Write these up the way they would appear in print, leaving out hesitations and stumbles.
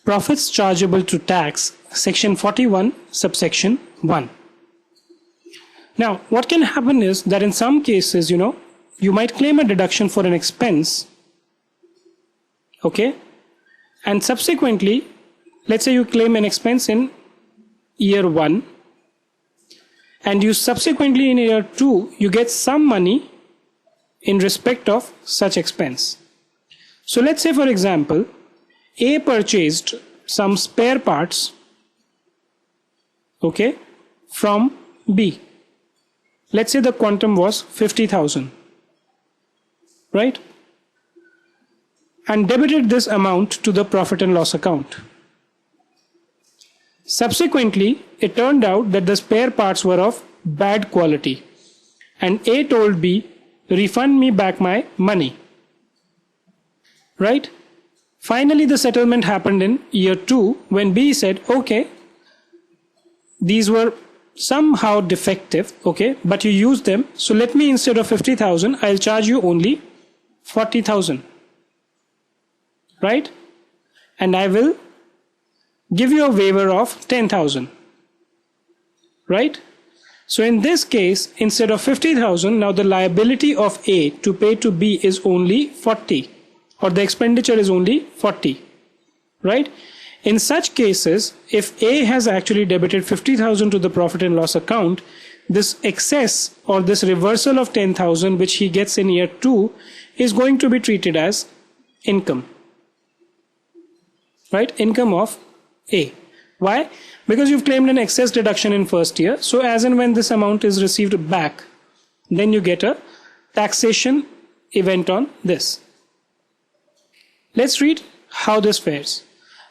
Profits chargeable to tax, section 41, subsection 1. Now, what can happen is that in some cases, you might claim a deduction for an expense, okay? And subsequently, let's say you claim an expense in year 1, and you subsequently in year 2, you get some money in respect of such expense. So let's say, for example, A purchased some spare parts, okay, from B. Let's say the quantum was 50,000, right? And debited this amount to the profit and loss account. Subsequently, it turned out that the spare parts were of bad quality, and A told B, refund me back my money, right? Finally, the settlement happened in year 2 when B said, okay, these were somehow defective, okay, but you used them, so let me, instead of 50,000, I'll charge you only 40,000, right? And I will give you a waiver of 10,000, right? So in this case, instead of 50,000, now the liability of A to pay to B is only 40, or the expenditure is only 40, right? In such cases, if A has actually debited 50,000 to the profit and loss account, this excess or this reversal of 10,000 which he gets in year 2 is going to be treated as income, right? Income of A. Why? Because you've claimed an excess deduction in first year, so as and when this amount is received back, then you get a taxation event on this. Let's read how this fares.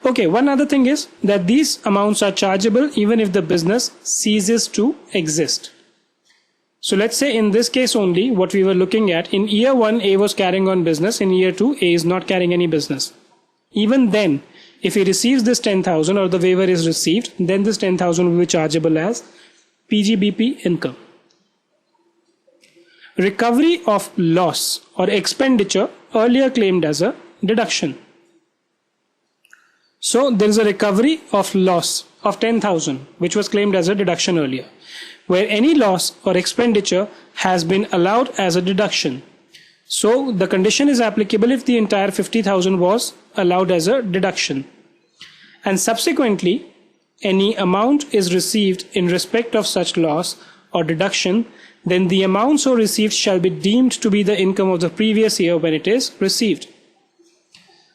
Okay, one other thing is that these amounts are chargeable even if the business ceases to exist. So let's say in this case only, what we were looking at, in year 1 A was carrying on business, in year 2 A is not carrying any business. Even then, if he receives this 10,000 or the waiver is received, then this 10,000 will be chargeable as PGBP income. Recovery of loss or expenditure earlier claimed as a deduction. So there is a recovery of loss of 10,000 which was claimed as a deduction earlier, where any loss or expenditure has been allowed as a deduction. So the condition is applicable if the entire 50,000 was allowed as a deduction, and subsequently any amount is received in respect of such loss or deduction, then the amount so received shall be deemed to be the income of the previous year when it is received.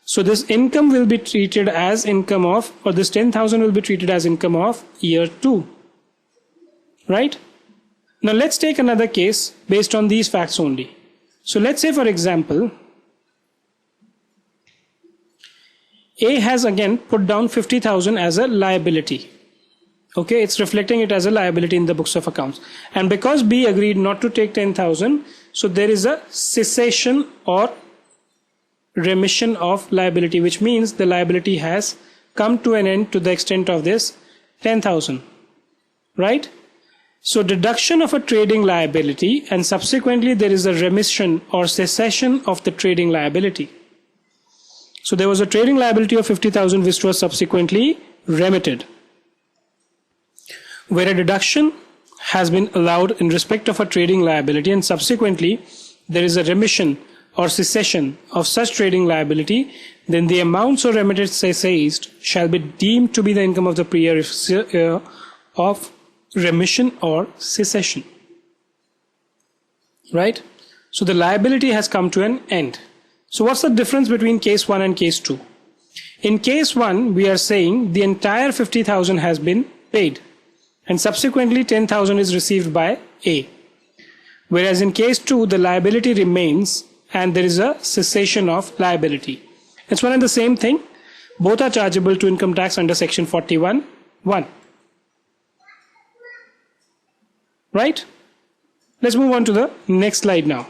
So this income will be treated as income of, or this 10,000 will be treated as income of year 2, right? Now let's take another case based on these facts only. So let's say, for example, A has again put down 50,000 as a liability. Okay, it's reflecting it as a liability in the books of accounts. And because B agreed not to take 10,000, so there is a cessation or remission of liability, which means the liability has come to an end to the extent of this 10,000, right? So deduction of a trading liability, and subsequently there is a remission or cessation of the trading liability. So there was a trading liability of 50,000 which was subsequently remitted, where a deduction has been allowed in respect of a trading liability, and subsequently there is a remission or cessation of such trading liability, then the amount so remitted cessed shall be deemed to be the income of the previous year of remission or cessation, right? So the liability has come to an end. So what's the difference between case 1 and case 2? In case 1, we are saying the entire 50,000 has been paid, and subsequently 10,000 is received by A. Whereas in case 2, the liability remains and there is a cessation of liability. It's one and the same thing. Both are chargeable to income tax under section 41(1). Right? Let's move on to the next slide now.